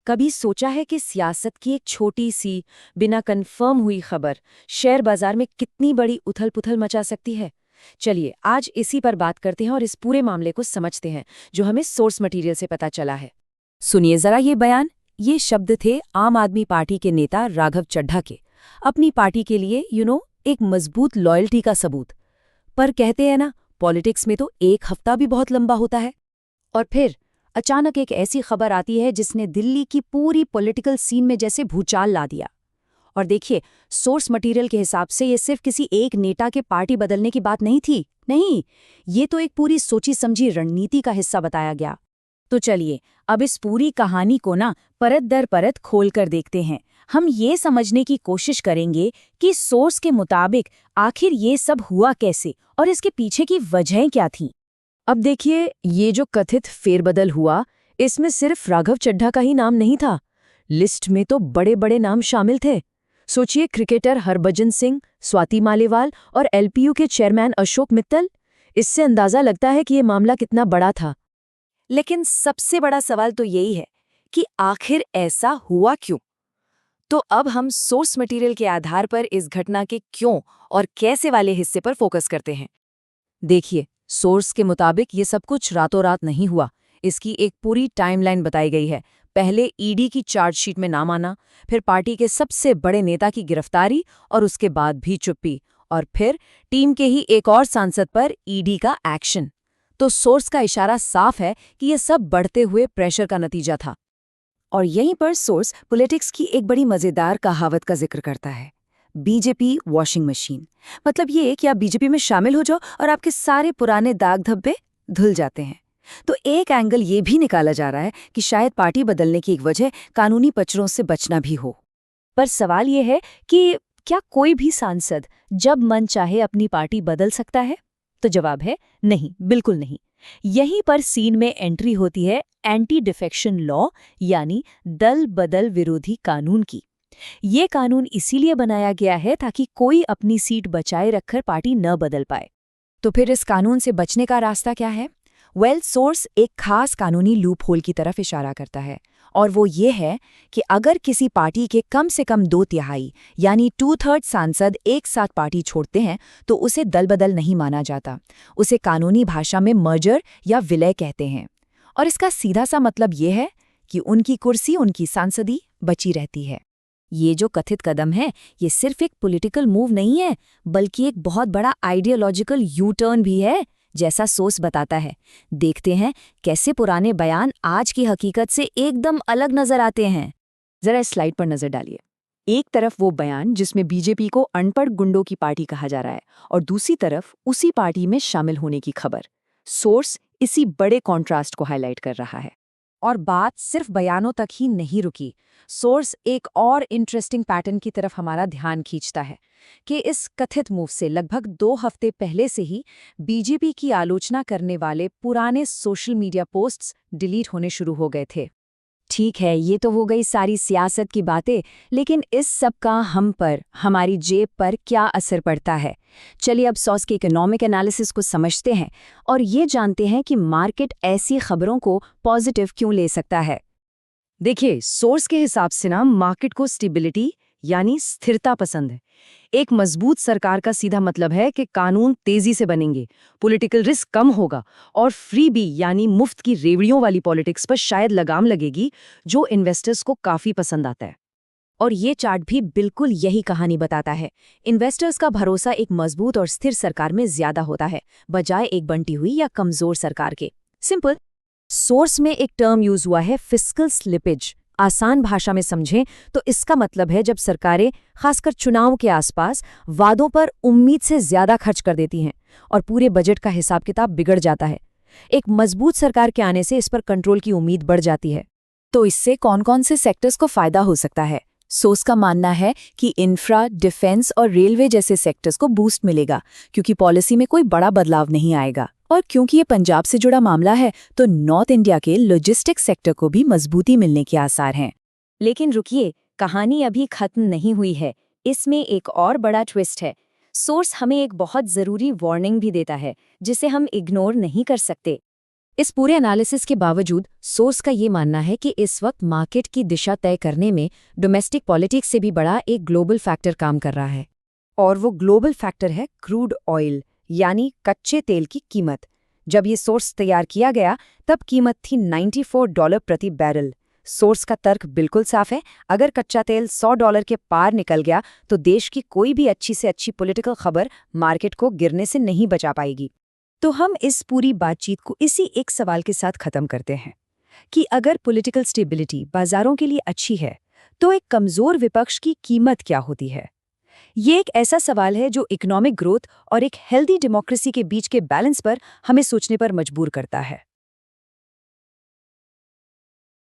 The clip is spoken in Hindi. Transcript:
कभी सोचा है कि सियासत की एक छोटी सी, बिना कंफर्म हुई खबर शेयर बाजार में कितनी बड़ी उथल-पुथल मचा सकती है? चलिए, आज इसी पर बात करते हैं और इस पूरे मामले को समझते हैं, जो हमें सोर्स मटेरियल से पता चला है। सुनिए जरा ये बयान। ये शब्द थे आम आदमी पार्टी के नेता राघव चड्ढा के। अपनी पार्टी के लिए एक मजबूत लॉयल्टी का सबूत। पर कहते हैं ना, पॉलिटिक्स में तो एक हफ्ता भी बहुत लंबा होता है। और फिर अचानक एक ऐसी खबर आती है जिसने दिल्ली की पूरी पॉलिटिकल सीन में जैसे भूचाल ला दिया। और देखिए, सोर्स मटेरियल के हिसाब से ये सिर्फ किसी एक नेता के पार्टी बदलने की बात नहीं थी। नहीं, ये तो एक पूरी सोची समझी रणनीति का हिस्सा बताया गया। तो चलिए, अब इस पूरी कहानी को ना परत दर परत खोल कर देखते हैं। हम ये समझने की कोशिश करेंगे कि सोर्स के मुताबिक आखिर ये सब हुआ कैसे और इसके पीछे की वजहें क्या थीं। अब देखिए, ये जो कथित फेरबदल हुआ, इसमें सिर्फ राघव चड्ढा का ही नाम नहीं था। लिस्ट में तो बड़े बड़े नाम शामिल थे। सोचिए, क्रिकेटर हरभजन सिंह, स्वाति मालीवाल और एलपीयू के चेयरमैन अशोक मित्तल। इससे अंदाजा लगता है कि ये मामला कितना बड़ा था। लेकिन सबसे बड़ा सवाल तो यही है कि आखिर ऐसा हुआ क्यों? तो अब हम सोर्स मटेरियल के आधार पर इस घटना के क्यों और कैसे वाले हिस्से पर फोकस करते हैं। देखिए, सोर्स के मुताबिक ये सब कुछ रातों रात नहीं हुआ। इसकी एक पूरी टाइमलाइन बताई गई है। पहले ईडी की चार्जशीट में नाम आना, फिर पार्टी के सबसे बड़े नेता की गिरफ्तारी और उसके बाद भी चुप्पी, और फिर टीम के ही एक और सांसद पर ईडी का एक्शन। तो सोर्स का इशारा साफ है कि ये सब बढ़ते हुए प्रेशर का नतीजा था। और यहीं पर सोर्स पॉलिटिक्स की एक बड़ी मजेदार कहावत का जिक्र करता है, बीजेपी वॉशिंग मशीन। मतलब ये कि आप बीजेपी में शामिल हो जाओ और आपके सारे पुराने दाग धब्बे धुल जाते हैं। तो एक एंगल ये भी निकाला जा रहा है कि शायद पार्टी बदलने की एक वजह कानूनी पचड़ों से बचना भी हो। पर सवाल ये है कि क्या कोई भी सांसद जब मन चाहे अपनी पार्टी बदल सकता है? तो जवाब है नहीं, बिल्कुल नहीं। यहीं पर सीन में एंट्री होती है एंटी डिफेक्शन लॉ, यानी दल बदल विरोधी कानून की। ये कानून इसीलिए बनाया गया है ताकि कोई अपनी सीट बचाए रखकर पार्टी न बदल पाए। तो फिर इस कानून से बचने का रास्ता क्या है? सोर्स एक खास कानूनी लूप होल की तरफ इशारा करता है, और वो ये है कि अगर किसी पार्टी के कम से कम 2/3 यानी 2/3 सांसद एक साथ पार्टी छोड़ते हैं तो उसे दल बदल नहीं माना जाता। उसे कानूनी भाषा में मर्जर या विलय कहते हैं। और इसका सीधा सा मतलब ये है कि उनकी कुर्सी, उनकी सांसदी बची रहती है। ये जो कथित कदम है, ये सिर्फ एक पॉलिटिकल मूव नहीं है, बल्कि एक बहुत बड़ा आइडियोलॉजिकल यू टर्न भी है, जैसा सोर्स बताता है। देखते हैं कैसे पुराने बयान आज की हकीकत से एकदम अलग नजर आते हैं। जरा इस स्लाइड पर नजर डालिए। एक तरफ वो बयान जिसमें बीजेपी को अनपढ़ गुंडों की पार्टी कहा जा रहा है, और दूसरी तरफ उसी पार्टी में शामिल होने की खबर। सोर्स इसी बड़े कॉन्ट्रास्ट को हाईलाइट कर रहा है। और बात सिर्फ बयानों तक ही नहीं रुकी। सोर्स एक और इंटरेस्टिंग पैटर्न की तरफ हमारा ध्यान खींचता है कि इस कथित मूव से लगभग 2 हफ्ते पहले से ही बीजेपी की आलोचना करने वाले पुराने सोशल मीडिया पोस्ट्स डिलीट होने शुरू हो गए थे। ठीक है, ये तो हो गई सारी सियासत की बातें, लेकिन इस सब का हम पर, हमारी जेब पर क्या असर पड़ता है? चलिए अब सॉस के इकोनॉमिक एनालिसिस को समझते हैं और ये जानते हैं कि मार्केट ऐसी खबरों को पॉजिटिव क्यों ले सकता है। देखिए, सोर्स के हिसाब से ना मार्केट को स्टेबिलिटी यानी स्थिरता पसंद है। एक मजबूत सरकार का सीधा मतलब है कि कानून तेजी से बनेंगे, पॉलिटिकल रिस्क कम होगा और फ्रीबी यानी मुफ्त की रेवड़ियों वाली पॉलिटिक्स पर शायद लगाम लगेगी, जो इन्वेस्टर्स को काफी पसंद आता है। और ये चार्ट भी बिल्कुल यही कहानी बताता है। इन्वेस्टर्स का भरोसा एक मजबूत और स्थिर सरकार में ज्यादा होता है, बजाय एक बंटी हुई या कमजोर सरकार के। सिंपल। सोर्स में एक टर्म यूज हुआ है, फिस्कल स्लिपेज। आसान भाषा में समझें तो इसका मतलब है जब सरकारें खासकर चुनाव के आसपास वादों पर उम्मीद से ज्यादा खर्च कर देती हैं और पूरे बजट का हिसाब किताब बिगड़ जाता है। एक मजबूत सरकार के आने से इस पर कंट्रोल की उम्मीद बढ़ जाती है। तो इससे कौन कौन से सेक्टर्स को फायदा हो सकता है? सोर्स का मानना है कि इंफ्रा, डिफेंस और रेलवे जैसे सेक्टर्स को बूस्ट मिलेगा, क्योंकि पॉलिसी में कोई बड़ा बदलाव नहीं आएगा। और क्योंकि ये पंजाब से जुड़ा मामला है, तो नॉर्थ इंडिया के लॉजिस्टिक्स सेक्टर को भी मजबूती मिलने के आसार हैं। लेकिन रुकिए, कहानी अभी खत्म नहीं हुई है। इसमें एक और बड़ा ट्विस्ट है। सोर्स हमें एक बहुत जरूरी वार्निंग भी देता है, जिसे हम इग्नोर नहीं कर सकते। इस पूरे एनालिसिस के बावजूद सोर्स का ये मानना है कि इस वक्त मार्केट की दिशा तय करने में डोमेस्टिक पॉलिटिक्स से भी बड़ा एक ग्लोबल फैक्टर काम कर रहा है। और वो ग्लोबल फैक्टर है क्रूड ऑयल, यानी कच्चे तेल की कीमत। जब ये सोर्स तैयार किया गया तब कीमत थी $94 प्रति बैरल। सोर्स का तर्क बिल्कुल साफ है, अगर कच्चा तेल $100 के पार निकल गया तो देश की कोई भी अच्छी से अच्छी पॉलिटिकल खबर मार्केट को गिरने से नहीं बचा पाएगी। तो हम इस पूरी बातचीत को इसी एक सवाल के साथ खत्म करते हैं कि अगर पॉलिटिकल स्टेबिलिटी बाजारों के लिए अच्छी है तो एक कमजोर विपक्ष की कीमत क्या होती है। ये एक ऐसा सवाल है जो इकोनॉमिक ग्रोथ और एक हेल्दी डेमोक्रेसी के बीच के बैलेंस पर हमें सोचने पर मजबूर करता है।